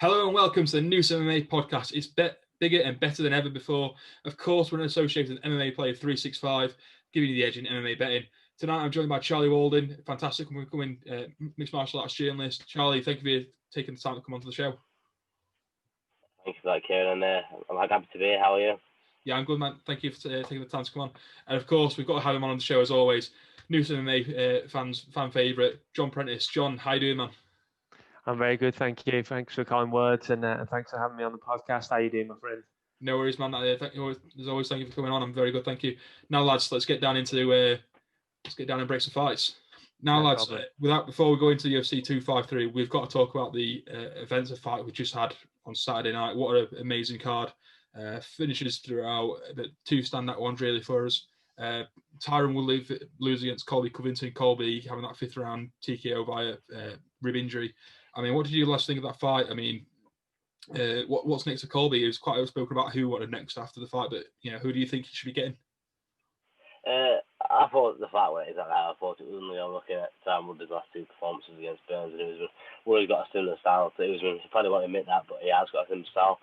Hello and welcome to the Newsome Podcast. It's bigger and better than ever before. Of course, we're associated with MMA Player 365, giving you the edge in MMA betting. Tonight, I'm joined by Charlie Walden, fantastic coming mixed martial arts journalist. Charlie, thank you for taking the time to come onto the show. Thanks for that, Kieran. I'm happy to be here. How are you? Yeah, I'm good, man. Thank you for taking the time to come on. And of course, we've got to have him on the show as always. Newsome MMA fan favourite, John Prentice. John, how you doing, man? I'm very good, thank you. Thanks for the kind words and thanks for having me on the podcast. How you doing, my friend? No worries, man. As always, thank you for coming on. I'm very good, thank you. Now, lads, let's get down and break some fights. Now, no lads, before we go into the UFC 253, we've got to talk about the events of fight we just had on Saturday night. What an amazing card. Finishes throughout, but two standout ones really for us. Tyron will lose against Colby Covington. Colby having that fifth round TKO via rib injury. I mean, what did you last think of that fight? I mean, what's next to Colby? He was quite outspoken about who wanted next after the fight, but who do you think he should be getting? I thought the fight went exactly how I thought it was. Looking at Tyron Woodley's last two performances against Burns, and Woodley's got a similar style to Usman. He probably won't admit that, but he has got a similar style.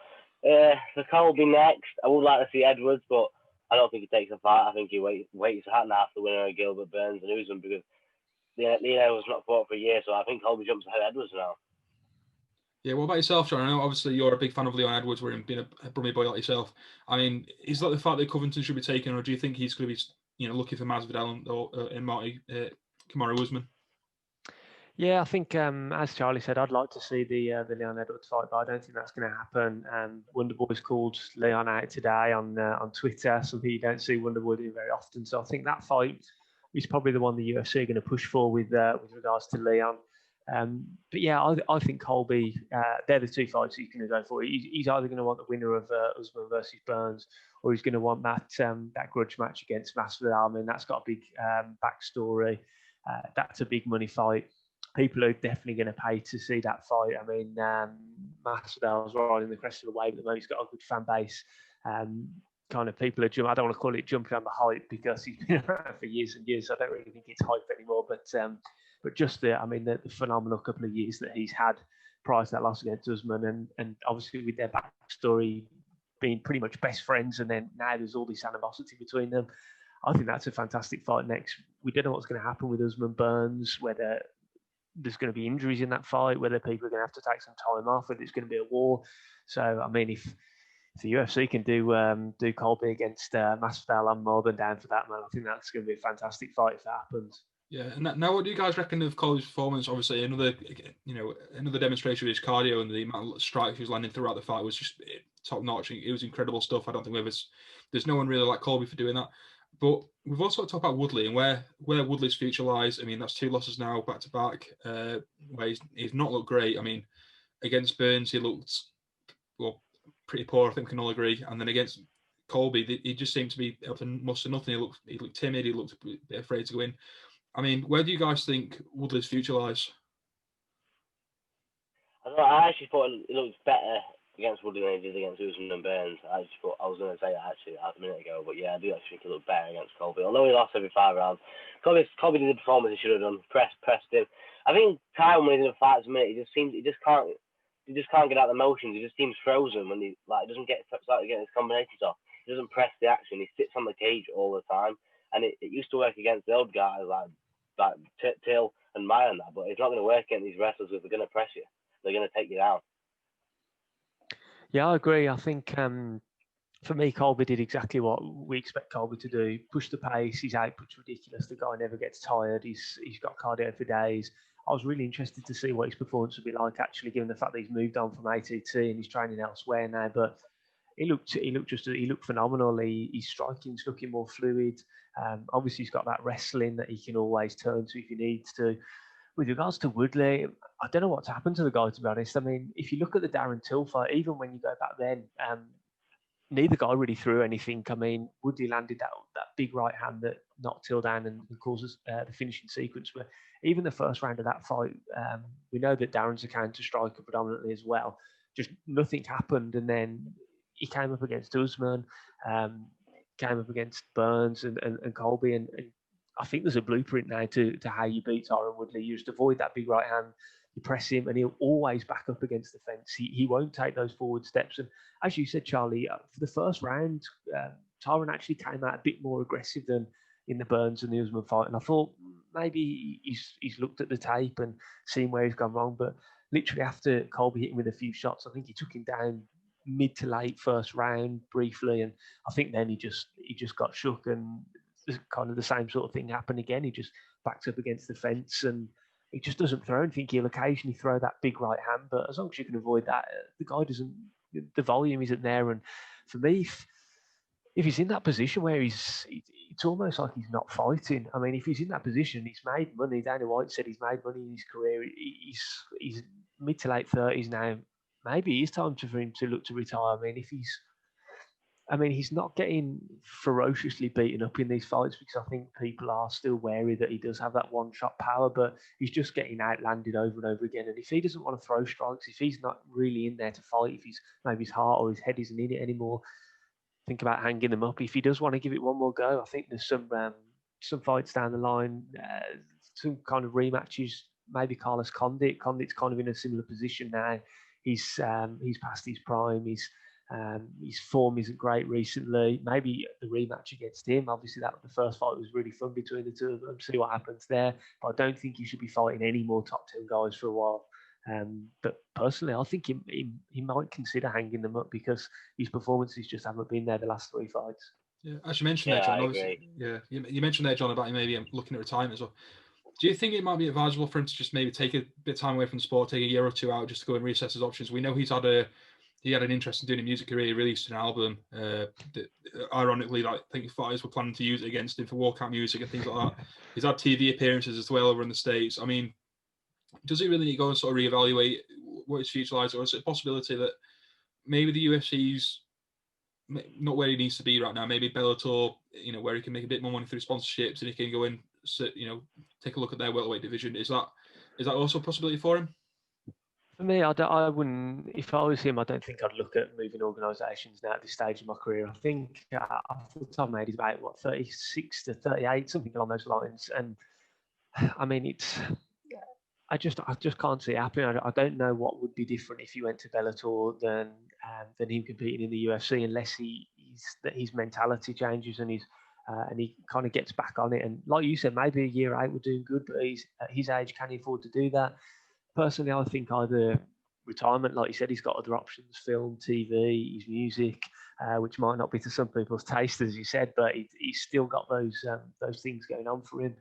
For Colby next, I would like to see Edwards, but I don't think he takes a fight. I think he waits a hat and a half the winner of Gilbert Burns and Usman, because Leo was not fought for a year, so I think Colby jumps ahead of Edwards now. Yeah, what about yourself, John? I know obviously you're a big fan of Leon Edwards, being a Brummy boy like yourself. I mean, is that the fact that Covington should be taken, or do you think he's going to be, looking for Masvidal and Marty Kamaru Usman? Yeah, I think as Charlie said, I'd like to see the Leon Edwards fight, but I don't think that's going to happen. Wonderboy's called Leon out today on Twitter, something you don't see Wonderboy do very often. So I think that fight is probably the one the UFC are going to push for with regards to Leon. But yeah, I think Colby, they're the two fights he's going to go for. He's either going to want the winner of Usman versus Burns, or he's going to want that grudge match against Masvidal. I mean, that's got a big backstory. That's a big money fight. People are definitely going to pay to see that fight. I mean, Masvidal's riding the crest of the wave at the moment. He's got a good fan base. Kind of people are jumping. I don't want to call it jumping on the hype because he's been around for years and years. So I don't really think it's hype anymore. But just the phenomenal couple of years that he's had prior to that loss against Usman, and obviously with their backstory being pretty much best friends, and then now there's all this animosity between them. I think that's a fantastic fight next. We don't know what's going to happen with Usman Burns, whether there's going to be injuries in that fight, whether people are going to have to take some time off, whether it's going to be a war. So, I mean, if the UFC can do Colby against Masvidal, I'm more than down for that, man. I think that's going to be a fantastic fight if that happens. Yeah, and now what do you guys reckon of Colby's performance? Obviously, another demonstration of his cardio and the amount of strikes he was landing throughout the fight was just top notch. It was incredible stuff. I don't think there's no one really like Colby for doing that. But we've also talked about Woodley and where Woodley's future lies. I mean, that's two losses now back to back, where he's not looked great. I mean, against Burns he looked pretty poor. I think we can all agree. And then against Colby, he just seemed to be able to muster nothing. He looked timid. He looked a bit afraid to go in. I mean, where do you guys think Woodley's future lies? I actually thought it looked better against Woodley than he did against Usman and Burns. I just thought I was going to say that actually a minute ago, but yeah, I do actually think he looked better against Colby. Although he lost every 5 rounds, Colby did the performance he should have done. Pressed him. I think Tyron, when he's in a fight at the minute, he just can't get out the motions. He just seems frozen when he doesn't start getting his combinations off. He doesn't press the action. He sits on the cage all the time, and it used to work against the old guys like Till and Maya and that, but it's not going to work against these wrestlers if they're going to press you. They're going to take you down. Yeah, I agree. I think for me, Colby did exactly what we expect Colby to do. Push the pace. His output's ridiculous. The guy never gets tired. He's got cardio for days. I was really interested to see what his performance would be like, actually, given the fact that he's moved on from ATT and he's training elsewhere now. But he looked phenomenal. His striking's looking more fluid. Obviously, he's got that wrestling that he can always turn to if he needs to. With regards to Woodley, I don't know what's happened to the guy, to be honest. I mean, if you look at the Darren Till fight, even when you go back then, neither guy really threw anything. I mean, Woodley landed that big right hand that knocked Till down and causes the finishing sequence. But even the first round of that fight, we know that Darren's a counter striker predominantly as well. Just nothing happened, and then he came up against Usman, came up against Burns and Colby, and I think there's a blueprint now to how you beat Tyron Woodley. You just avoid that big right hand, you press him, and he'll always back up against the fence. He won't take those forward steps. And as you said, Charlie, for the first round, Tyron actually came out a bit more aggressive than in the Burns and Newsome fight. And I thought maybe he's looked at the tape and seen where he's gone wrong. But literally after Colby hit him with a few shots, I think he took him down mid to late first round briefly, and I think then he just got shook, and kind of the same sort of thing happened again. He just backed up against the fence, and he just doesn't throw anything. He'll occasionally throw that big right hand, but as long as you can avoid that, the guy doesn't. The volume isn't there, and for me, if he's in that position where it's almost like he's not fighting. I mean, if he's in that position, he's made money. Dana White said he's made money in his career. He's mid to late 30s now. Maybe it's time for him to look to retire. I mean, he's not getting ferociously beaten up in these fights because I think people are still wary that he does have that one-shot power, but he's just getting outlanded over and over again. And if he doesn't want to throw strikes, if he's not really in there to fight, if maybe his heart or his head isn't in it anymore, think about hanging them up. If he does want to give it one more go, I think there's some fights down the line, some kind of rematches. Maybe Carlos Condit. Condit's kind of in a similar position now. He's past his prime. His form isn't great recently. Maybe the rematch against him. Obviously, the first fight was really fun between the two of them. See what happens there. But I don't think he should be fighting any more top 10 guys for a while. But personally, I think he might consider hanging them up because his performances just haven't been there the last 3 fights. Yeah, as you mentioned there, John. You mentioned there, John, about maybe looking at retirement as well. Do you think it might be advisable for him to just maybe take a bit of time away from the sport, take a year or two out, just to go and reassess his options? We know he had an interest in doing a music career. He released an album that, ironically, I think fighters were planning to use it against him for walkout music and things like that. He's had TV appearances as well over in the States. I mean, does he really need to go and sort of reevaluate what his future lies, or is it a possibility that maybe the UFC's not where he needs to be right now? Maybe Bellator, where he can make a bit more money through sponsorships and he can go and take a look at their welterweight division. Is that also a possibility for him? For me, I wouldn't. If I was him, I don't think I'd look at moving organisations now at this stage of my career. I think I've made is about 36 to 38, something along those lines. And I mean, I just can't see it happening. I don't know what would be different if he went to Bellator than him competing in the UFC, unless his mentality changes and he kind of gets back on it. And like you said, maybe a year out would do good, but at his age, can he afford to do that? Personally, I think either retirement, like you said, he's got other options: film, TV, his music, which might not be to some people's taste, as you said, but he's still got those things going on for him.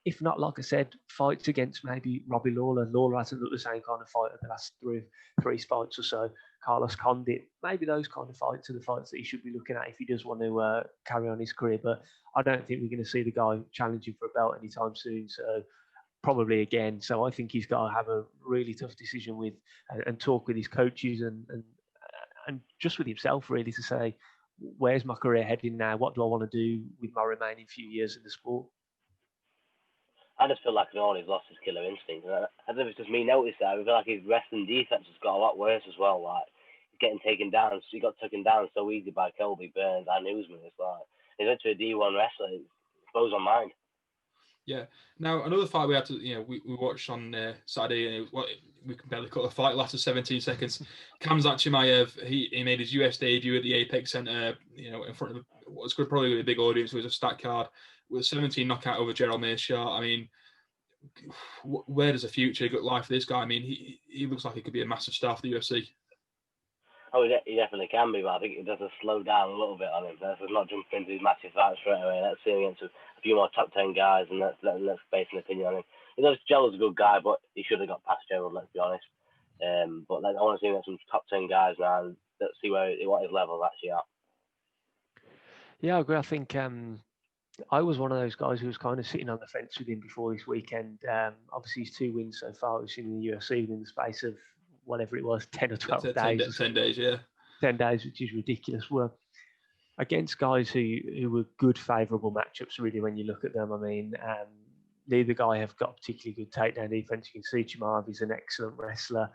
If not, like I said, fights against maybe Robbie Lawler. Lawler hasn't looked the same kind of fighter the last three fights or so. Carlos Condit, maybe those kind of fights are the fights that he should be looking at if he does want to carry on his career. But I don't think we're going to see the guy challenging for a belt anytime soon. So probably again. So I think he's got to have a really tough decision with and talk with his coaches and just with himself, really, to say, where's my career heading now? What do I want to do with my remaining few years in the sport? I just feel like he's lost his killer instinct. I don't know if it's just me noticed that. I feel like his wrestling defense has got a lot worse as well. Like, he's getting taken down. So he got taken down so easy by Colby, Burns, and Newsome. It's like, he's into a D1 wrestler. It blows my mind. Yeah. Now, another fight we had to, we watched on Saturday, and we can barely cut the fight. It lasted 17 seconds. Khamzat Chimaev, he made his US debut at the Apex Center, in front of what's probably a big audience. It was a stat card with a 17 knockout over Gerald Meerschaert. I mean, where does the future look like for this guy? I mean, he looks like he could be a massive star for the UFC. Oh, he definitely can be, but I think it does slow down a little bit on him. Let's not jump into these massive fights straight away. Let's see him against a few more top 10 guys, and let's base an opinion on him. Gerald's a good guy, but he should have got past Gerald, let's be honest. But I want to see him against some top 10 guys now, and let's see what his level is actually at. Yeah, I agree. I think I was one of those guys who was kind of sitting on the fence with him before this weekend. Obviously, his 2 wins so far we've seen in the UFC within the space of whatever it was, 10 or 12 days. 10 days, yeah. 10 days, which is ridiculous. Were against guys who were good, favourable matchups, really, when you look at them. I mean, neither guy have got particularly good takedown defence. You can see Chimaev is an excellent wrestler.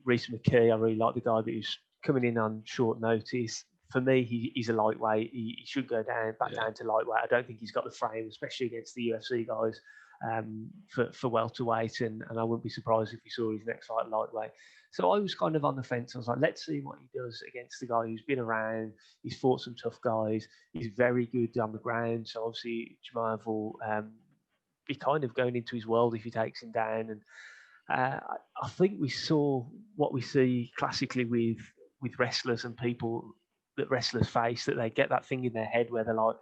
Reece McKee, I really like the guy, but he's coming in on short notice. For me, he's a lightweight. He should go back down to lightweight. I don't think he's got the frame, especially against the UFC guys. for welterweight, and I wouldn't be surprised if we saw his next fight lightweight. So I was kind of on the fence. I was like, let's see what he does against the guy who's been around. He's fought some tough guys. He's very good on the ground. So obviously Chimaev will be kind of going into his world if he takes him down. And I think we saw what we see classically with wrestlers and people that wrestlers face, that they get that thing in their head where they're like,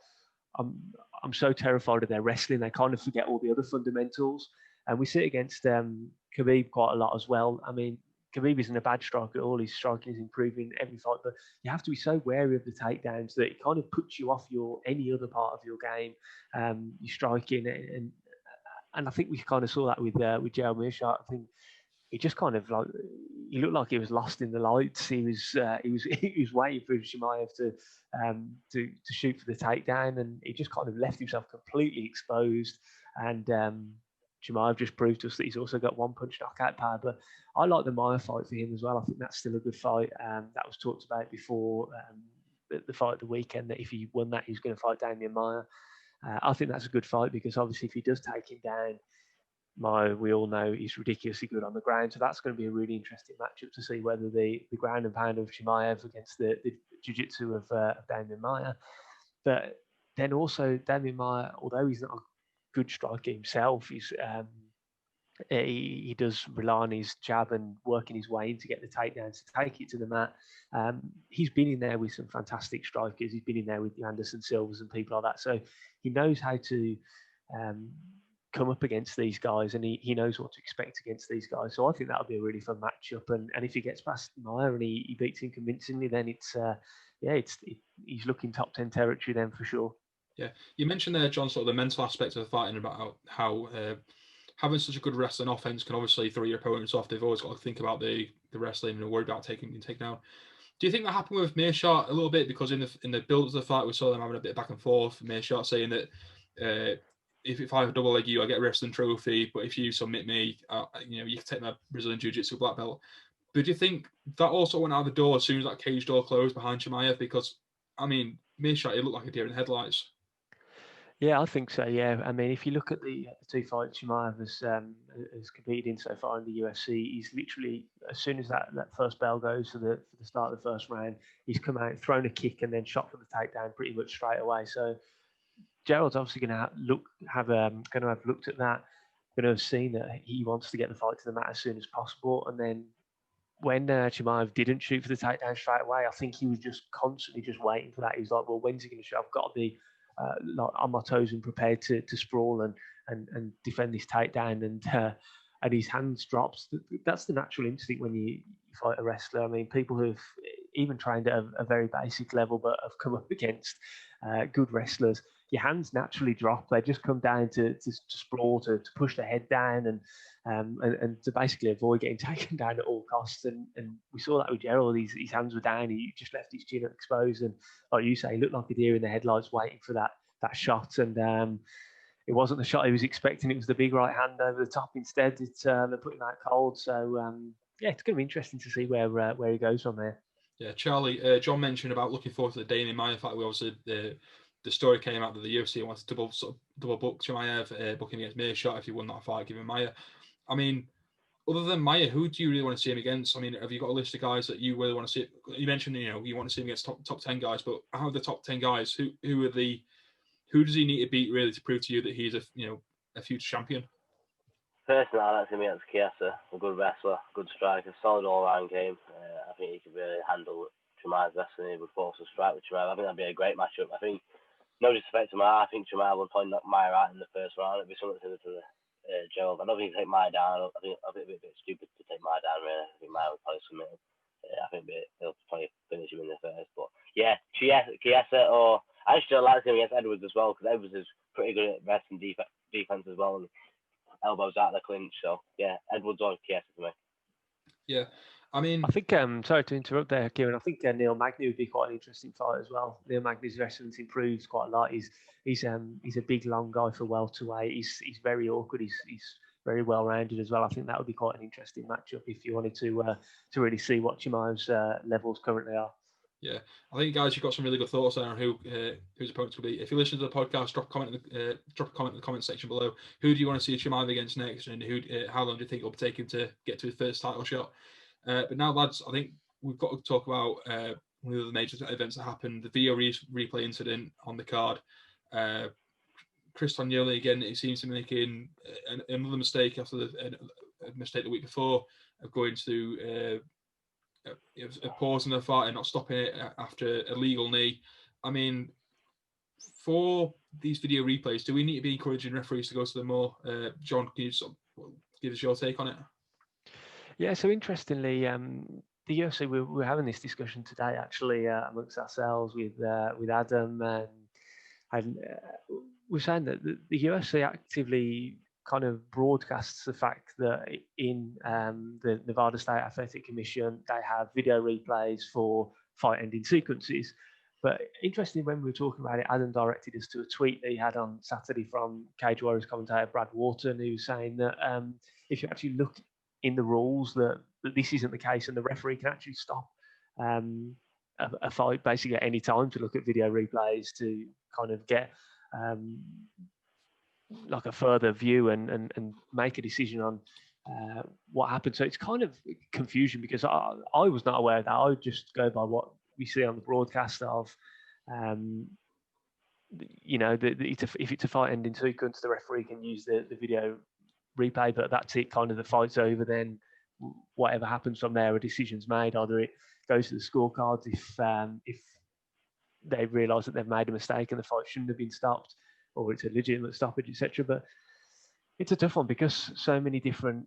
I'm so terrified of their wrestling, they kind of forget all the other fundamentals. And we see it against Khabib quite a lot as well. I mean, Khabib isn't a bad striker at all. His striking is improving every fight, but you have to be so wary of the takedowns that it kind of puts you off any other part of your game. Your striking, and I think we kind of saw that with Gerald Meerschaert. I think he just kind of like, he looked like he was lost in the lights. He was waiting for Chimaev to shoot for the takedown, and he just kind of left himself completely exposed. And Chimaev just proved to us that he's also got one punch knockout power. But I like the Maia fight for him as well. I think that's still a good fight. That was talked about before the fight of the weekend, that if he won that, he was going to fight Damian Maia. I think that's a good fight because obviously if he does take him down, we all know he's ridiculously good on the ground. So that's going to be a really interesting matchup to see whether the ground and pound of Chimaev against the jiu-jitsu of Damian Maia. But then also Damian Maia, although he's not a good striker himself, he does rely on his jab and working his way in to get the takedowns, to take it to the mat. He's been in there with some fantastic strikers. He's been in there with the Anderson Silvas and people like that. So he knows how to come up against these guys, and he knows what to expect against these guys. So I think that'll be a really fun matchup. And if he gets past Maia and he beats him convincingly, then he's looking top 10 territory then for sure. Yeah, you mentioned there, John, sort of the mental aspect of the fighting, about how having such a good wrestling offense can obviously throw your opponents off. They've always got to think about the wrestling and worry about taking down. Do you think that happened with Meerschaert a little bit? Because in the build of the fight, we saw them having a bit of back and forth. Meerschaert saying that if I double leg you, I get a wrestling trophy, but if you submit me, you can take my Brazilian Jiu-Jitsu black belt. But do you think that also went out the door as soon as that cage door closed behind Chimaev? Because, I mean, Meerschaert, it looked like a deer in headlights. Yeah, I think so. Yeah, I mean, if you look at the two fights Chimaev has competed in so far in the UFC, he's literally, as soon as that first bell goes for the start of the first round, he's come out, thrown a kick, and then shot for the takedown pretty much straight away. So Gerald's obviously going to have looked at that, going to have seen that he wants to get the fight to the mat as soon as possible. And then when Chimaev didn't shoot for the takedown straight away, I think he was just constantly just waiting for that. He's like, well, when's he going to shoot? I've got to be on my toes and prepared to sprawl and defend this takedown. And his hands drops. That's the natural instinct when you fight a wrestler. I mean, people who've even trained at a very basic level but have come up against good wrestlers, your hands naturally drop. They just come down to sprawl, to push their head down and to basically avoid getting taken down at all costs. And we saw that with Gerald. His hands were down. He just left his chin exposed. And like you say, he looked like a deer in the headlights waiting for that shot. And it wasn't the shot he was expecting. It was the big right hand over the top instead. They put him out cold. So, it's going to be interesting to see where he goes from there. Yeah, Charlie, John mentioned about looking forward to the Damian Maia fight. We obviously the story came out that the UFC wanted to double book Chimaev, booking against Meerschaert if he won that fight, giving Maia. I mean, other than Maia, who do you really want to see him against? I mean, have you got a list of guys that you really want to see? You mentioned, you want to see him against top 10 guys, but out of the top 10 guys, who does he need to beat really to prove to you that he's a future champion? Personally, I'd like to be against Chiesa, a good wrestler, good striker, solid all-round game. I think he could really handle Chimaev's wrestling. He would force a strike with Chimaev. I think that'd be a great matchup. I think, no disrespect to Maia, I think Chimaev would probably knock Maia out in the first round. It'd be something similar to Gerald. I don't think he'd take Maia down. I think it'd be a bit stupid to take Maia down, really. I think Maia would probably submit him. I think he'll probably finish him in the first. But yeah, Chiesa, or I actually like him against Edwards as well, because Edwards is pretty good at wrestling defense as well, and elbows out of the clinch. So yeah, Edwards or Chiesa for me. Yeah, I mean, I think sorry to interrupt there, Kieran. I think Neil Magny would be quite an interesting fight as well. Neil Magny's wrestling's improved quite a lot. He's a big long guy for welterweight. He's very awkward. He's very well rounded as well. I think that would be quite an interesting matchup if you wanted to really see what Chimaev's levels currently are. Yeah, I think guys, you've got some really good thoughts there on whose opponents will be. If you listen to the podcast, drop a comment in the comment section below. Who do you want to see Chimaev against next, and how long do you think it'll take him to get to his first title shot? But now, lads, I think we've got to talk about one of the major events that happened: the video replay incident on the card. Chris Tognoli again, he seems to be making another mistake after a mistake the week before of going to. Pausing the fight and not stopping it after a legal knee. I mean, for these video replays, do we need to be encouraging referees to go to them more? John, can you give us your take on it? Yeah, so interestingly, the UFC, we're having this discussion today actually amongst ourselves with Adam, and we're saying that the UFC actively kind of broadcasts the fact that in the Nevada State Athletic Commission, they have video replays for fight ending sequences. But interestingly, when we were talking about it, Adam directed us to a tweet that he had on Saturday from Cage Warriors commentator Brad Wharton, who was saying that if you actually look in the rules, that this isn't the case, and the referee can actually stop a fight basically at any time to look at video replays to kind of get like a further view and make a decision on what happened. So it's kind of confusion because I was not aware of that. I would just go by what we see on the broadcast of, if it's a fight ending sequence, the referee can use the video replay, but that's it, kind of the fight's over. Then whatever happens from there, a decision's made. Either it goes to the scorecards if they realise that they've made a mistake and the fight shouldn't have been stopped, or it's a legitimate stoppage, etc. But it's a tough one because so many different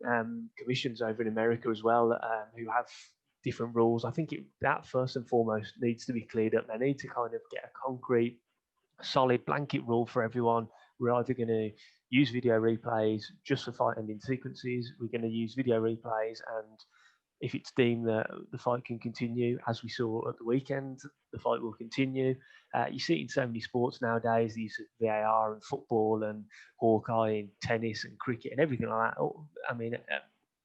commissions over in America as well who have different rules. I think that first and foremost needs to be cleared up. They need to kind of get a concrete, solid blanket rule for everyone. We're either going to use video replays just for fight ending sequences. We're going to use video replays, and if it's deemed that the fight can continue, as we saw at the weekend, the fight will continue. You see it in so many sports nowadays, the use of VAR and football and Hawkeye and tennis and cricket and everything like that. I mean,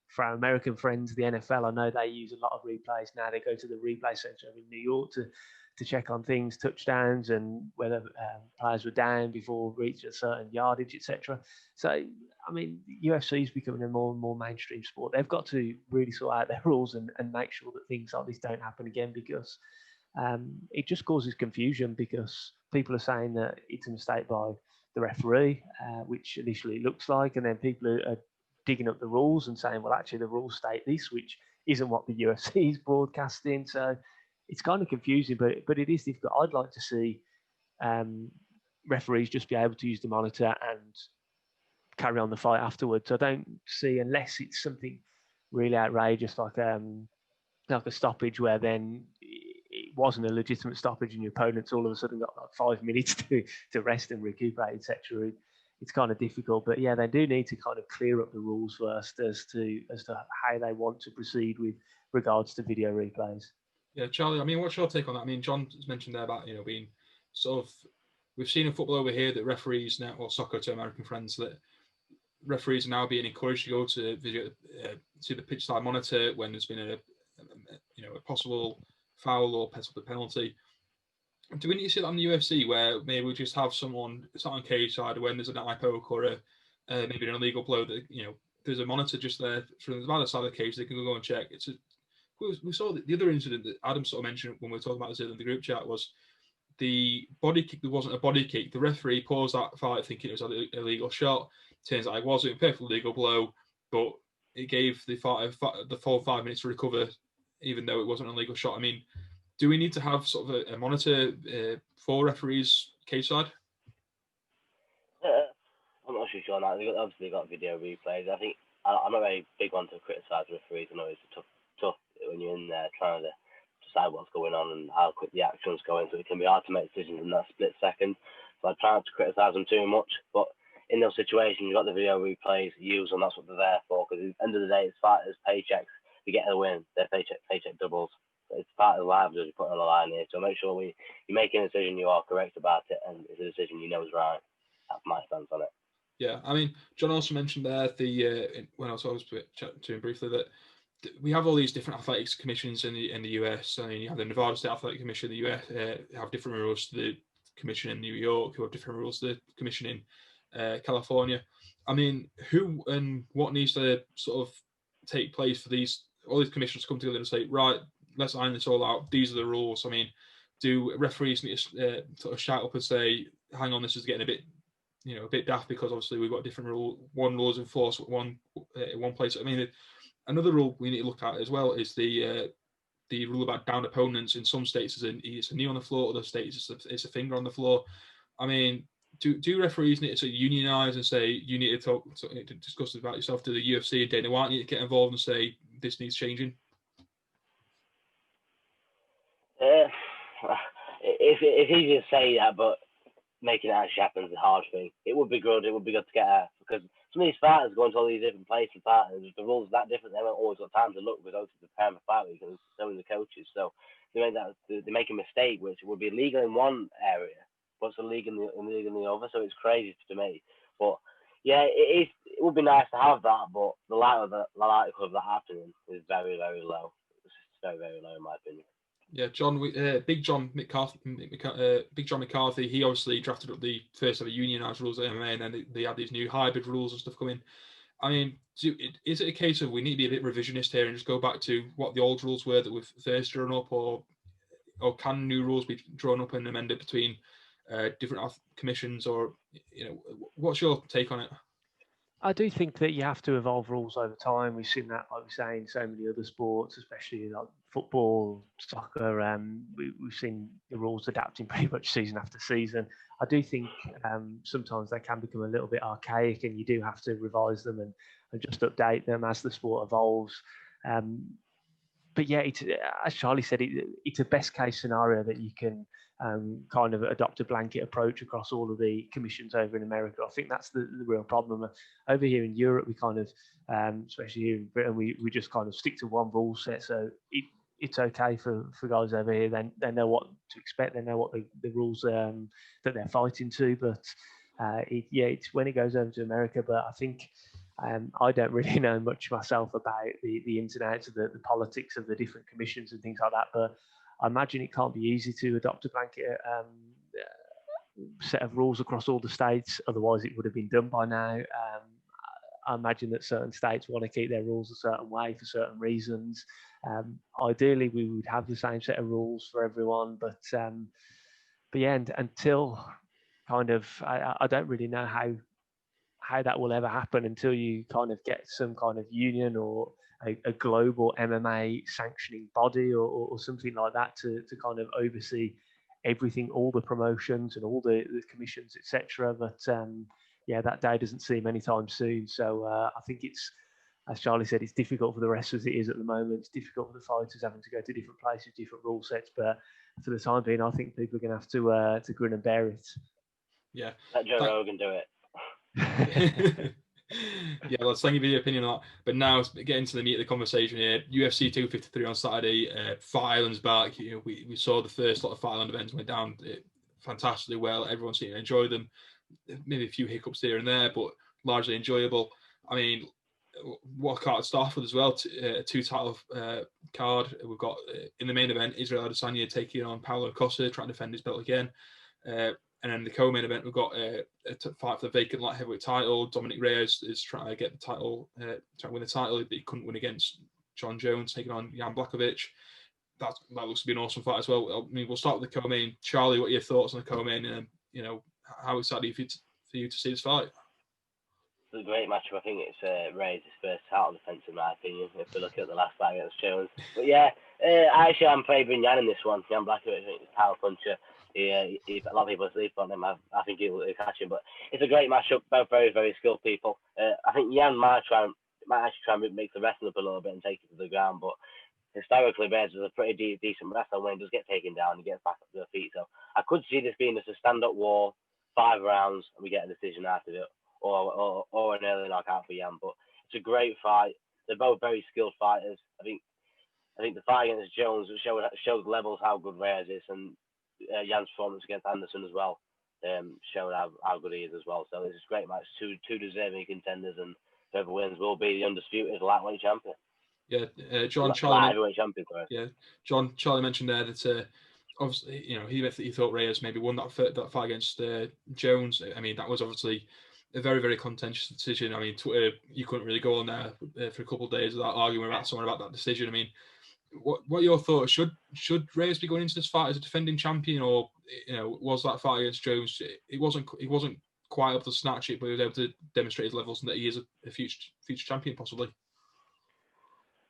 for our American friends, the NFL, I know they use a lot of replays now. They go to the replay center in New York to check on things, touchdowns, and whether players were down before reaching a certain yardage, etc. So, I mean, UFC is becoming a more and more mainstream sport. They've got to really sort out their rules and make sure that things like this don't happen again, because it just causes confusion, because people are saying that it's a mistake by the referee, which initially it looks like, and then people are digging up the rules and saying, well, actually the rules state this, which isn't what the UFC is broadcasting. So it's kind of confusing, but it is difficult. I'd like to see referees just be able to use the monitor and carry on the fight afterwards. I don't see, unless it's something really outrageous like a stoppage where then it wasn't a legitimate stoppage and your opponent's all of a sudden got like 5 minutes to rest and recuperate, etc. It's kind of difficult, but yeah, they do need to kind of clear up the rules first as to how they want to proceed with regards to video replays. Yeah, Charlie, I mean, what's your take on that? I mean, John mentioned there about, being sort of, we've seen in football over here that referees now, or soccer to American friends, that referees are now being encouraged to go to video, to the pitch side monitor when there's been a possible foul or possible penalty. Do we need to see that on the UFC, where maybe we just have someone sat on cage side when there's an eye poke or maybe an illegal blow, that there's a monitor just there from the other side of the cage, they can go and check. We saw the other incident that Adam sort of mentioned when we were talking about this in the group chat was the body kick. There wasn't a body kick. The referee paused that fight thinking it was an illegal shot. Turns out it wasn't a perfectly legal blow, but it gave the full 5 minutes to recover, even though it wasn't an illegal shot. I mean, do we need to have sort of a monitor for referees cage side? I'm not sure on that. They've obviously got video replays. I think I'm not a very big one to criticise referees. I know it's tough when you're in there trying to decide what's going on and how quick the action's going, so it can be hard to make decisions in that split second. So I try not to criticise them too much, but in those situations, you've got the video replays, use them, that's what they're there for, because at the end of the day, it's fighters' paychecks. If you get a win, their paycheck doubles. So it's part of the livelihood you're putting on the line here, so make sure you're making a decision, you are correct about it, and it's a decision you know is right. That's my stance on it. Yeah, I mean, John also mentioned there when I was chatting to him briefly that we have all these different athletics commissions in the US. I mean, you have the Nevada State Athletic Commission in the US, have different rules to the commission in New York, who have different rules to the commission in California. I mean, who and what needs to sort of take place for all these commissions to come together and say, right, let's iron this all out. These are the rules. I mean, do referees need to sort of shout up and say, hang on, this is getting a bit daft, because obviously we've got different one rules enforced at one place. I mean, another rule we need to look at as well is the rule about downed opponents. In some states, it's a knee on the floor; other states, it's a finger on the floor. I mean, do referees need to unionise and say you need to discuss about yourself to the UFC and Dana White need to get involved and say this needs changing? It's easy to say that, but making it actually happen is a hard thing. It would be good. It would be good to get because some of these fighters going to all these different places and partners, the rules are that different. They haven't always got time to look because obviously prepare for fight week and so are the coaches. So they make a mistake which would be illegal in one area, but it's illegal in the other. So it's crazy to me. But yeah, it would be nice to have that, but the likelihood of that happening is very, very low. It's very, very low in my opinion. Yeah, Big John McCarthy. He obviously drafted up the first ever unionised rules at MMA, and then they had these new hybrid rules and stuff coming. I mean, is it a case of we need to be a bit revisionist here and just go back to what the old rules were that we've first drawn up, or can new rules be drawn up and amended between different commissions, or what's your take on it? I do think that you have to evolve rules over time. We've seen that, like we say, in so many other sports, especially like football, soccer. We've seen the rules adapting pretty much season after season. I do think sometimes they can become a little bit archaic, and you do have to revise them and just update them as the sport evolves. But yeah, as Charlie said, it's a best case scenario that you can kind of adopt a blanket approach across all of the commissions over in America. I think that's the real problem. Over here in Europe, we kind of, especially here in Britain, we just kind of stick to one rule set. So it's okay for guys over here. They know what to expect. They know what the rules that they're fighting to. But it's when it goes over to America. But I think I don't really know much myself about the ins and outs of the politics of the different commissions and things like that. But I imagine it can't be easy to adopt a blanket set of rules across all the states. Otherwise, it would have been done by now. I imagine that certain states want to keep their rules a certain way for certain reasons. Ideally, we would have the same set of rules for everyone. But yeah, until kind of, I don't really know how that will ever happen until you kind of get some kind of union or a global MMA sanctioning body or something like that to kind of oversee everything, all the promotions and all the commissions, etc. But yeah, that day doesn't seem anytime soon. So I think it's, as Charlie said, it's difficult for the wrestlers. It is at the moment. It's difficult for the fighters having to go to different places, different rule sets. But for the time being, I think people are going to have to grin and bear it. Yeah, let Joe Rogan do it. Yeah, let's thank you for your opinion on that. But now let's get into the meat of the conversation here. UFC 253 on Saturday. Fight Island's back. We saw the first lot of Fight Island events went down fantastically well. Everyone seemed to enjoy them. Maybe a few hiccups here and there, but largely enjoyable. I mean, what card to start with as well? Two title card. We've got in the main event Israel Adesanya taking on Paulo Costa, trying to defend his belt again. And then the co-main event, we've got a fight for the vacant light heavyweight title. Dominic Reyes is trying to get the title, trying to win the title that he couldn't win against John Jones, taking on Jan Blachowicz. That looks to be an awesome fight as well. I mean, we'll start with the co-main. Charlie, what are your thoughts on the co-main? And how excited are you for you to see this fight? It's a great matchup. I think it's Reyes' first title defence, in my opinion, if we look at the last fight against Jones. But yeah, actually, I'm favouring Jan in this one. Jan Blachowicz, I think, is a power puncher. A lot of people sleep on him. I think he'll catch him. But it's a great matchup. Both very, very skilled people. I think Jan might actually try and mix the wrestling up a little bit and take it to the ground. But historically, Reyes is a pretty decent wrestler. When he does get taken down, he gets back up to the feet. So I could see this being just a stand-up war, 5 rounds, and we get a decision after it, or an early knockout for Jan. But it's a great fight. They're both very skilled fighters. I think the fight against Jones showed levels how good Reyes is, and Jan's performance against Anderson as well showed how good he is as well. So this is a great match. Two deserving contenders, and whoever wins will be the undisputed lightweight champion. Yeah, Light heavyweight champion, sorry. Yeah, Charlie mentioned there that obviously, he thought Reyes maybe won that fight against Jones. I mean, that was obviously a very, very contentious decision. I mean, Twitter, you couldn't really go on there for a couple of days without arguing about someone about that decision. I mean, what are your thoughts? Should Reyes be going into this fight as a defending champion, or was that fight against Jones? He wasn't quite able to snatch it, but he was able to demonstrate his levels and that he is a future champion possibly.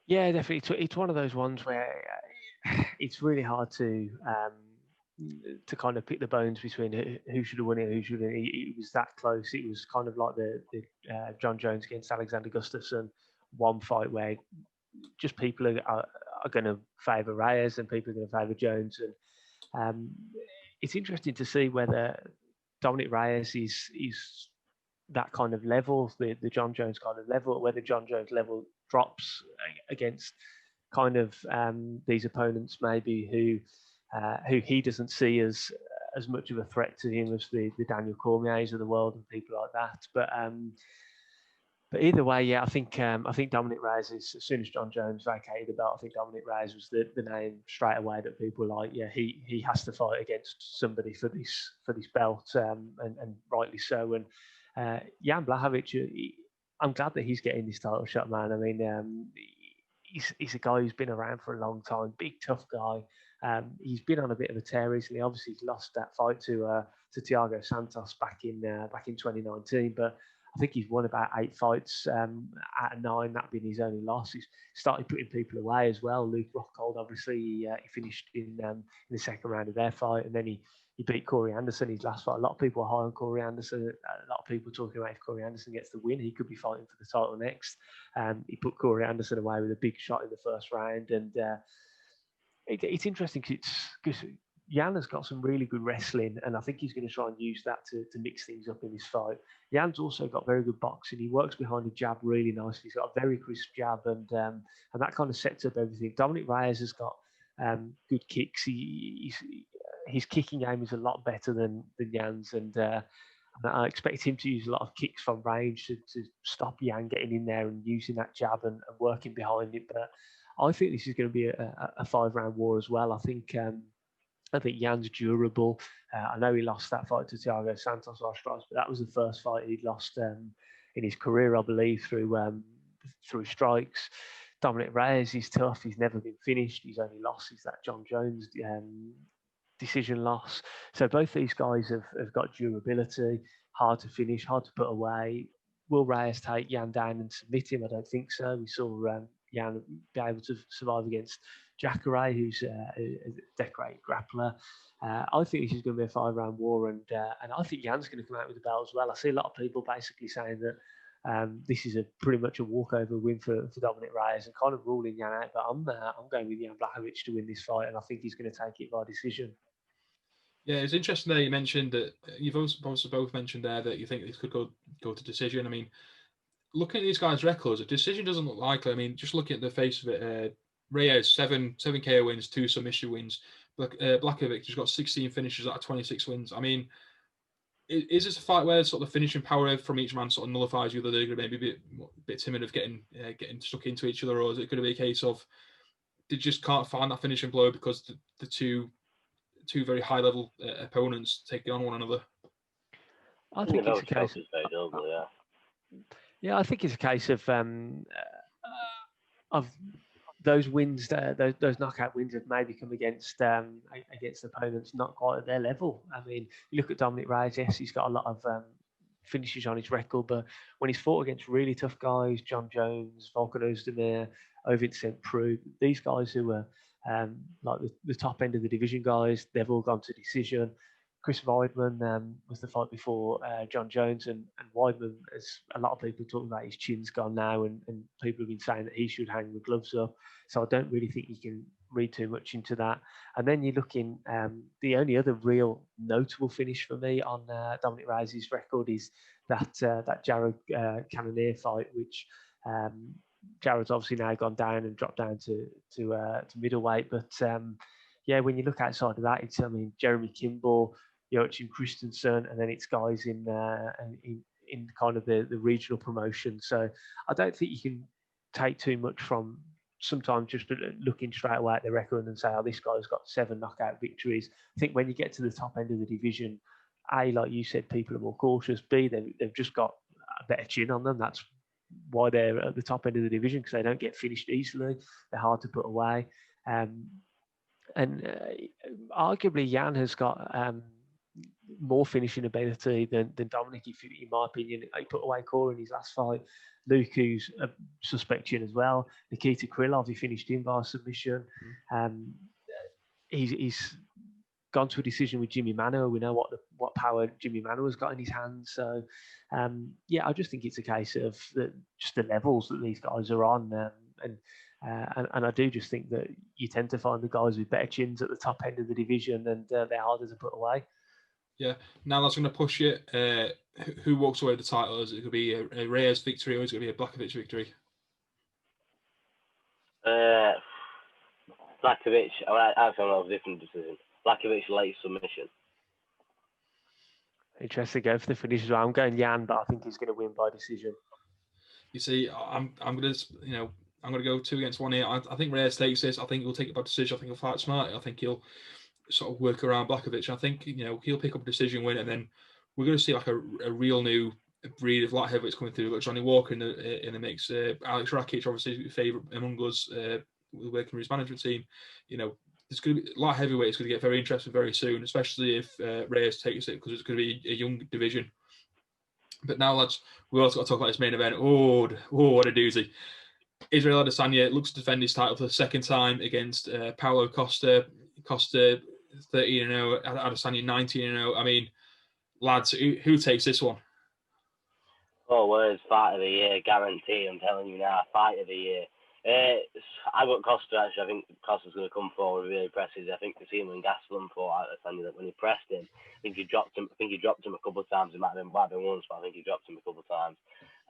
Yeah, definitely. It's one of those ones where it's really hard to kind of pick the bones between who should have won it, who shouldn't. It was that close. It was kind of like the John Jones against Alexander Gustafsson one fight where just people are going to favour Reyes and people are going to favour Jones. And it's interesting to see whether Dominic Reyes is that kind of level, the John Jones kind of level, or whether John Jones level drops against kind of these opponents maybe who he doesn't see as much of a threat to him as the Daniel Cormiers of the world and people like that. But either way, yeah, I think Dominic Reyes is, as soon as John Jones vacated the belt, I think Dominic Reyes was the name straight away that people were like, yeah, he has to fight against somebody for this belt, and rightly so. And Jan Blachowicz, I'm glad that he's getting this title shot, man. I mean, he's a guy who's been around for a long time, big tough guy. He's been on a bit of a tear recently. Obviously, he's lost that fight to Thiago Santos back in 2019, but I think he's won about 8 fights out of 9, that being his only loss. He's started putting people away as well. Luke Rockhold, obviously, he finished in the second round of their fight, and then he beat Corey Anderson his last fight. A lot of people are high on Corey Anderson. A lot of people talking about if Corey Anderson gets the win, he could be fighting for the title next. He put Corey Anderson away with a big shot in the first round, and it's interesting because Jan has got some really good wrestling, and I think he's going to try and use that to mix things up in this fight. Jan's also got very good boxing. He works behind the jab really nicely. He's got a very crisp jab, and that kind of sets up everything. Dominic Reyes has got good kicks. His kicking game is a lot better than Jan's, and I expect him to use a lot of kicks from range to stop Jan getting in there and using that jab and working behind it. But I think this is going to be a 5-round war as well. I think Jan's durable. I know he lost that fight to Thiago Santos last strikes, but that was the first fight he'd lost in his career, I believe, through strikes. Dominic Reyes is tough. He's never been finished. His only loss is that John Jones decision loss. So both these guys have got durability, hard to finish, hard to put away. Will Reyes take Jan down and submit him? I don't think so. We saw Jan be able to survive against Jacare, who's a decorated grappler. I think this is going to be a 5-round war, and I think Jan's going to come out with the belt as well. I see a lot of people basically saying that this is pretty much a walkover win for Dominic Reyes and kind of ruling Jan out. But I'm going with Jan Blachowicz to win this fight, and I think he's going to take it by decision. Yeah, it's interesting there you mentioned that you've also both mentioned there that you think this could go to decision. I mean, looking at these guys' records, a decision doesn't look likely. I mean, just looking at the face of it, Reyes, 7 KO wins, 2 submission wins. Blachowicz has got 16 finishes out of 26 wins. I mean, is this a fight where sort of the finishing power from each man sort of nullifies the other? They're going to maybe a bit timid of getting stuck into each other, or is it going to be a case of they just can't find that finishing blow because the two very high level opponents taking on one another? I think it's a case yeah, I think it's a case of those wins, those knockout wins have maybe come against opponents not quite at their level. I mean, you look at Dominic Reyes, yes, he's got a lot of finishes on his record, but when he's fought against really tough guys, John Jones, Volkan Ozdemir, Vincent Prue, these guys who were like the top end of the division guys, they've all gone to decision. Chris Weidman was the fight before John Jones, and Weidman, as a lot of people talking about, his chin's gone now, and people have been saying that he should hang the gloves up. So I don't really think you can read too much into that. And then you're looking, the only other real notable finish for me on Dominic Reyes' record is that Jared Cannonier fight, which Jared's obviously now gone down and dropped down to middleweight. But yeah, when you look outside of that, it's Jeremy Kimball, Joachim Christensen, and then it's guys in kind of the regional promotion. So I don't think you can take too much from sometimes just looking straight away at the record and say, oh, this guy's got 7 knockout victories. I think when you get to the top end of the division, A, like you said, people are more cautious. B, they've just got a better chin on them. That's why they're at the top end of the division, because they don't get finished easily. They're hard to put away. Arguably, Jan has got more finishing ability than Dominic, in my opinion. He put away Cora in his last fight. Luke, who's a suspect as well. Nikita Krylov, he finished him by submission. He's gone to a decision with Jimmy Manuwa. We know what power Jimmy Manuwa's got in his hands. So, I just think it's a case of just the levels that these guys are on. And I do just think that you tend to find the guys with better chins at the top end of the division, and they're harder to put away. Yeah. Now that's going to push it. Who walks away with the title? Is it going to be a Reyes victory, or is it going to be a Blachowicz victory? Blachowicz. I found a different decision. Blachowicz late submission. Interesting. Go for the finish as well. I'm going Jan, but I think he's going to win by decision. You see, I'm going to go 2 against 1 here. I think Reyes takes this. I think he'll take it by decision. I think he'll fight smart. I think he'll sort of work around Blachowicz. I think he'll pick up a decision win, and then we're going to see like a real new breed of light heavyweights coming through. We've got Johnny Walker in the mix. Alex Rakic, obviously, favourite among us, working with his management team. There's going to be light heavyweight. It's going to get very interesting very soon, especially if Reyes takes it, because it's going to be a young division. But now, lads, we also got to talk about this main event. Oh, what a doozy! Israel Adesanya looks to defend his title for the second time against Paulo Costa. Costa 13-0, Adesanya 19-0. I mean, lads, who takes this one? Oh, words, fight of the year, guarantee. I'm telling you now, fight of the year. I got Costa, actually. I think Costa's going to come forward really presses. I think to see him when Gastelum fought Adesanya, that when he pressed him, I think he dropped him a couple of times. It might have been once, but I think he dropped him a couple of times.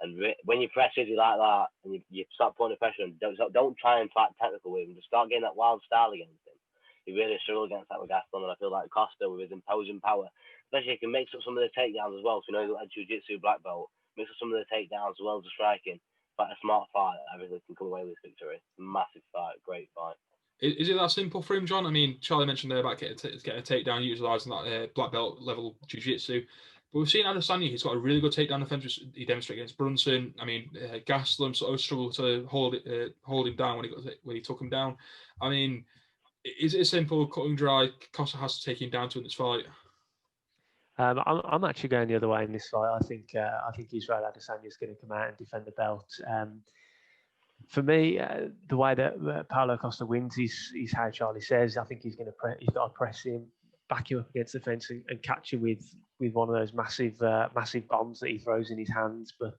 And when you press Izzy like that, and you start putting the pressure on, don't try and fight technical with him. Just start getting that wild style against him. He really struggled against that with Gastelum, and I feel like Costa, with his imposing power, especially he can mix up some of the takedowns as well. So he's like a jiu-jitsu black belt, mix up some of the takedowns as well as the striking. But a smart fight, everything can come away with this victory. Massive fight, great fight. Is it that simple for him, John? I mean, Charlie mentioned there about getting a takedown, utilising that black belt level jiu-jitsu. But we've seen Adesanya, he's got a really good takedown defense. He demonstrated against Brunson. I mean, Gastelum sort of struggled to hold him down when he took him down. I mean, is it a simple cut and dry? Costa has to take him down to win this fight. I'm actually going the other way in this fight. I think Israel Adesanya is going to come out and defend the belt. For me, the way that Paulo Costa wins is how Charlie says. I think he's got to press him, back him up against the fence, and catch him with one of those massive bombs that he throws in his hands. But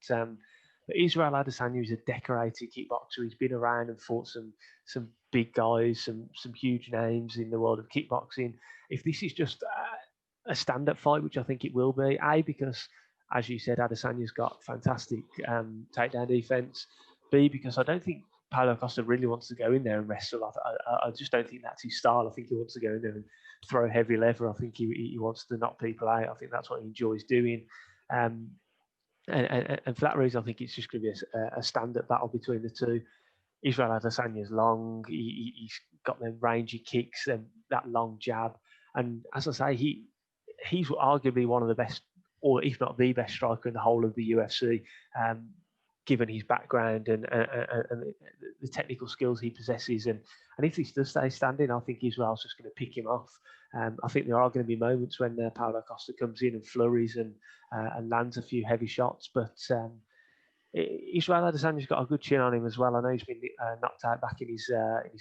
Israel Adesanya is a decorated kickboxer. He's been around and fought some big guys, some huge names in the world of kickboxing. If this is just a stand-up fight, which I think it will be, because, as you said, Adesanya's got fantastic takedown defense. B, because I don't think Paulo Costa really wants to go in there and wrestle. I just don't think that's his style. I think he wants to go in there and throw heavy leather. I think he wants to knock people out. I think that's what he enjoys doing. And for that reason, I think it's just going to be a stand-up battle between the two. Israel Adesanya's long. He's got them rangy kicks and that long jab. And as I say, he's arguably one of the best, or if not the best striker in the whole of the UFC, given his background and the technical skills he possesses. And if he does stay standing, I think Israel's just going to pick him off. I think there are going to be moments when Paulo Costa comes in and flurries and lands a few heavy shots. But Israel Adesanya's got a good chin on him as well. I know he's been knocked out back in his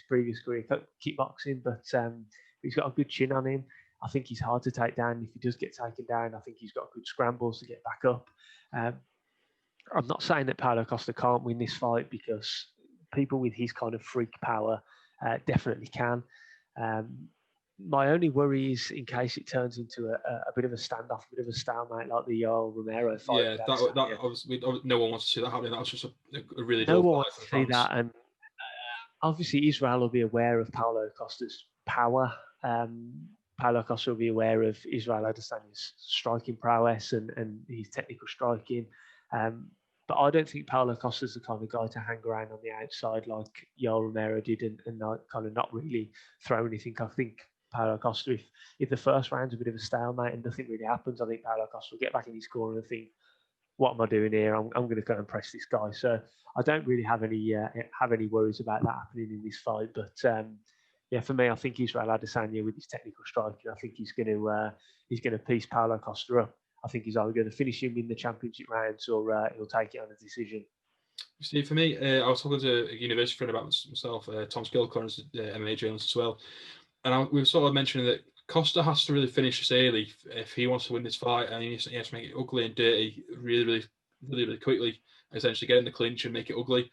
previous career kickboxing, but he's got a good chin on him. I think he's hard to take down. If he does get taken down, I think he's got good scrambles to get back up. I'm not saying that Paulo Costa can't win this fight, because people with his kind of freak power definitely can. My only worry is in case it turns into a bit of a standoff, a bit of a stalemate like the Yoel Romero fight. Yeah, that obviously, no one wants to see that happening. That was just a really no one wants to see that. And obviously Israel will be aware of Paulo Costa's power. Paulo Costa will be aware of Israel Adesanya's striking prowess and his technical striking. But But I don't think Paulo Costa's the kind of guy to hang around on the outside like Yoel Romero did and kind of not really throw anything. I think Paulo Costa, if the first round's a bit of a stalemate and nothing really happens, I think Paulo Costa will get back in his corner and think, what am I doing here? I'm going to go and press this guy. So I don't really have any worries about that happening in this fight. But yeah, for me, I think Israel Adesanya with his technical striking, I think he's going to piece Paulo Costa up. I think he's either going to finish him in the championship rounds or he'll take it on a decision. Steve, for me, I was talking to a university friend about myself, Tom Skilcorn, is MMA journalist as well, and we were sort of mentioning that Costa has to really finish this early if he wants to win this fight, and he has to make it ugly and dirty really quickly, essentially get in the clinch and make it ugly.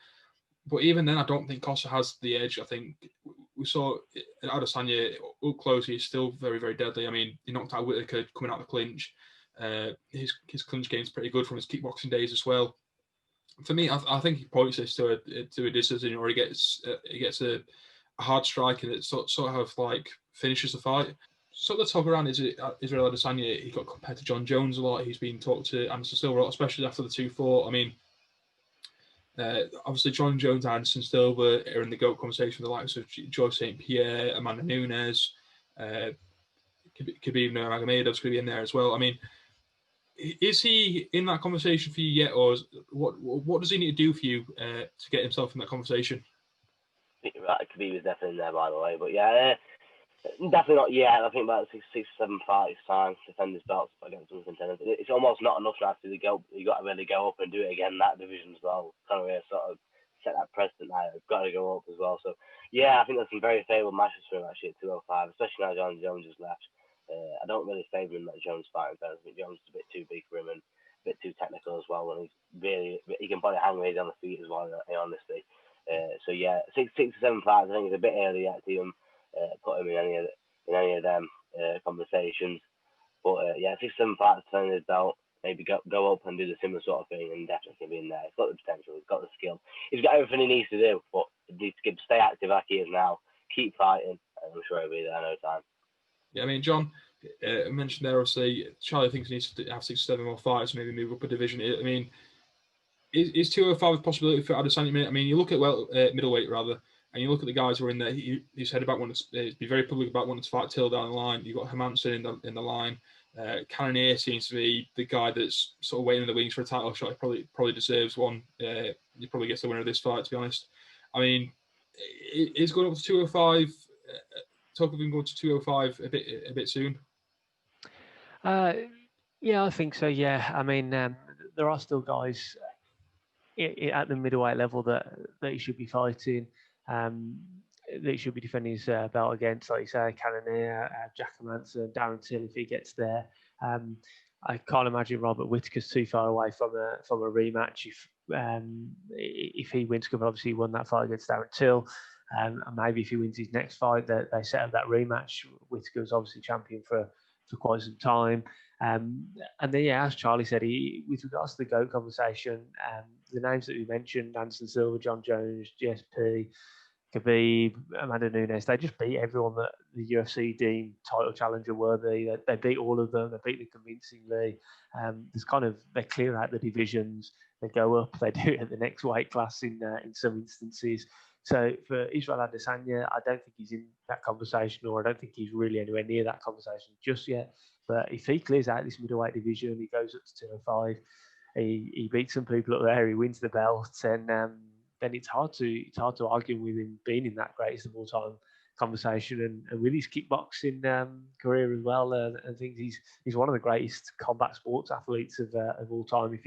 But even then, I don't think Costa has the edge. I think we saw Adesanya up close. He's still very, very deadly. I mean, he knocked out Whittaker coming out of the clinch. His clinch game's pretty good from his kickboxing days as well. For me, I think he points this to a decision, or he gets a hard strike and it sort of like finishes the fight. So the talk around is Israel Adesanya. He got compared to John Jones a lot. He's been talked to Anderson Silva a lot, especially after the 2-4. I mean, obviously John Jones and Anderson Silva are in the GOAT conversation with the likes of Joe St. Pierre, Amanda Nunes, Khabib Nurmagomedov's going to be in there as well. I mean, is he in that conversation for you yet, or what does he need to do for you to get himself in that conversation? Right, Khabib is definitely in there, by the way, but yeah, definitely not yet. I think about 6 or 7 fights time to defend his belts against some contenders. It's almost not enough now to go. You got to really go up and do it again. That division as well, kind of really sort of set that precedent now. You've got to go up as well. So yeah, I think there's some very favourable matches for him actually at 205, especially now John Jones has left. I don't really favour him that Jones fighting first. I think Jones is a bit too big for him and a bit too technical as well. And he can probably hang raised on the feet as well, honestly. So yeah, 6 to 7 fights. I think it's a bit early yet to put him in any of them conversations. But yeah, 6 to 7 fights to turn his belt. Maybe go up and do the similar sort of thing, and definitely be in there. He's got the potential. He's got the skill. He's got everything he needs to do. But he needs to stay active like he is now. Keep fighting, and I'm sure he'll be there in no time. Yeah, I mean, John mentioned there, obviously, Charlie thinks he needs to have 6 or 7 more fights, maybe move up a division. I mean, is 205 a possibility for Adesanya? I mean, you look at middleweight rather, and you look at the guys who are in there. He said about wanting to be very public about wanting to fight Till down the line. You've got Hermansson in the line. Cannonier seems to be the guy that's sort of waiting in the wings for a title shot. He probably deserves one. He probably gets the winner of this fight, to be honest. I mean, is going up to 205. Talk of him going to 205 a bit soon. Yeah, I think so. Yeah, I mean, there are still guys at the middleweight level that he should be fighting, that he should be defending his belt against, like you say, Cannonier, Jack Hermansson, Darren Till if he gets there. I can't imagine Robert Whittaker's too far away from a rematch. If he wins, because obviously he won that fight against Darren Till. And maybe if he wins his next fight, they set up that rematch. Whittaker was obviously champion for quite some time. And then, yeah, as Charlie said, with regards to the GOAT conversation, the names that we mentioned, Anderson Silva, John Jones, GSP, Khabib, Amanda Nunes, they just beat everyone that the UFC deemed title challenger worthy. They beat all of them. They beat them convincingly. They clear out the divisions. They go up. They do it at the next weight class in some instances. So for Israel Adesanya, I don't think he's in that conversation, or I don't think he's really anywhere near that conversation just yet. But if he clears out this middleweight division, he goes up to 205, he beats some people up there, he wins the belt, and then it's hard to argue with him being in that greatest of all time conversation, and with his kickboxing career as well. I think he's one of the greatest combat sports athletes of all time if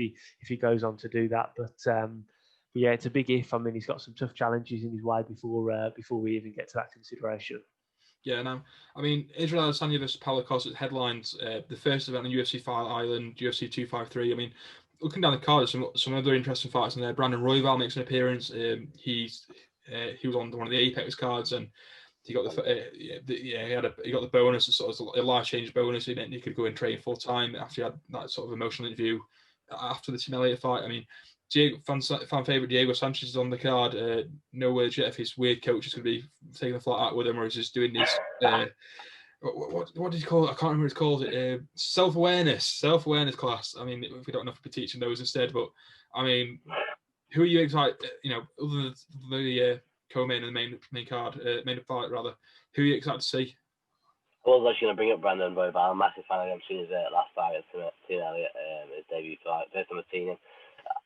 he goes on to do that. But yeah, it's a big if. I mean, he's got some tough challenges in his way before we even get to that consideration. Yeah, no. I mean, Israel Adesanya versus Paulo Costa headlines the first event on UFC Fight Island, UFC 253. I mean, looking down the card, some other interesting fights in there. Brandon Royval makes an appearance. He was on one of the Apex cards, and he got he got the bonus, sort of a life change bonus. He meant he could go and train full time after he had that sort of emotional interview after the Tim Elliott fight. I mean, fan favorite Diego Sanchez is on the card. No word yet if his weird coach is going to be taking the flight out with him, or is just doing this what did you call it? I can't remember what it's called. Self-awareness class. I mean, if we don't know if we could teach those instead, but I mean, who are you excited? Other than the co-main and the main card, main fight rather, who are you excited to see? I was actually going to bring up Brandon Roy, but I'm a massive fan of him. Seen his last fight against Tim Elliott, his debut fight. First time I've seen him.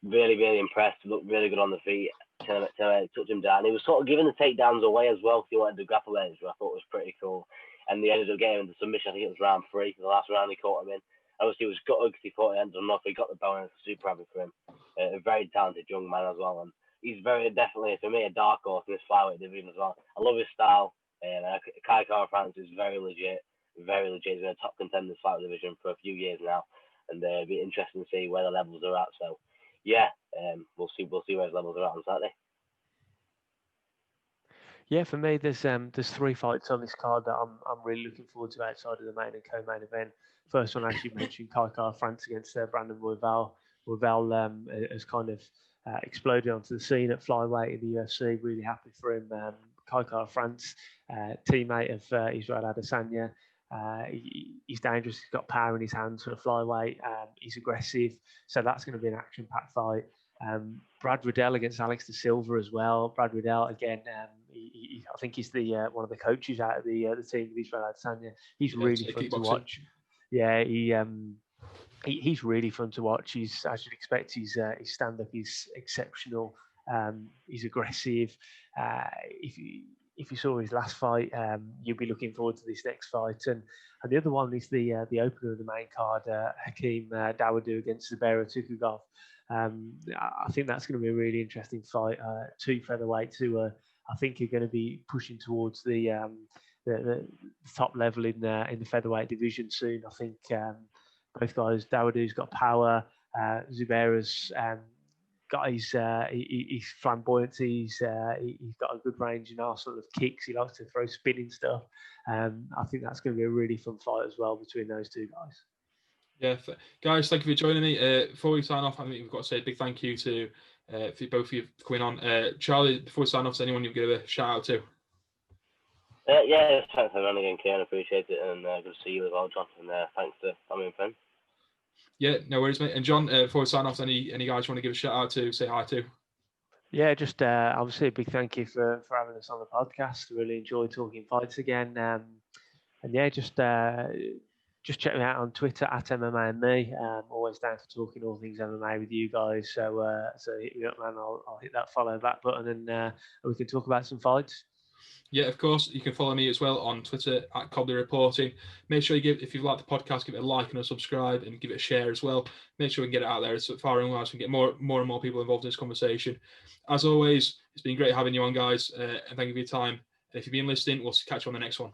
Really, really impressed. Looked really good on the feet. Tim Elliott took him down. He was sort of giving the takedowns away as well. He wanted to grapple edge, which I thought was pretty cool. And they ended up getting him the submission. I think it was round 3. The last round he caught him in. Obviously, it was gutted because he thought he ended up. He got the bonus. Super happy for him. A very talented young man as well. And he's very definitely, for me, a dark horse in this flyweight division as well. I love his style. Kai France is very legit. Very legit. He's been a top contender in this flyweight division for a few years now. And it'll be interesting to see where the levels are at. So, yeah, we'll see where his levels are at on Saturday. Yeah, for me, there's 3 fights on this card that I'm really looking forward to outside of the main and co-main event. First one, as you mentioned, Kai France against Brandon Royval. Royval has kind of exploded onto the scene at flyweight in the UFC. Really happy for him. Kai France, teammate of Israel Adesanya. He's dangerous. He's got power in his hands for the flyweight. He's aggressive, so that's going to be an action-packed fight. Brad Riddell against Alex de Silva as well. Brad Riddell again. I think he's the one of the coaches out of the team with Israel Adesanya. He's really fun to watch. Yeah, he's really fun to watch. He's, as you'd expect, his stand-up is exceptional. He's aggressive. If you saw his last fight, you'll be looking forward to this next fight. And the other one is the opener of the main card, Hakeem Dawodu against Zubaira Tukhugov. I think that's going to be a really interesting fight. 2 featherweights who I think are going to be pushing towards the top level in the featherweight division soon. I think both guys, Dawodu's got power, Zubaira's got his flamboyancy. He's got a good range and arsenal of kicks. He likes to throw spinning stuff. I think that's going to be a really fun fight as well between those 2 guys. Yeah, guys, thank you for joining me. Before we sign off, I think we've got to say a big thank you to for both of you for coming on. Charlie, before we sign off, is anyone you give a shout out to? Yeah, thanks for running again, Kieran. Appreciate it, and good to see you as well, John. And thanks to family and friends. Yeah, no worries, mate. And John, before we sign off, any guys you want to give a shout out to, say hi to? Yeah, just obviously a big thank you for having us on the podcast. Really enjoyed talking fights again. And yeah, just check me out on Twitter at MMA and me. Always down for talking all things MMA with you guys. So hit me up, man. I'll hit that follow back button and we can talk about some fights. Yeah, of course. You can follow me as well on Twitter at Cobley Reporting. Make sure if you've liked the podcast, give it a like and a subscribe and give it a share as well. Make sure we can get it out there as far and wide so we can get more and more people involved in this conversation. As always, it's been great having you on, guys. And thank you for your time. And if you've been listening, we'll catch you on the next one.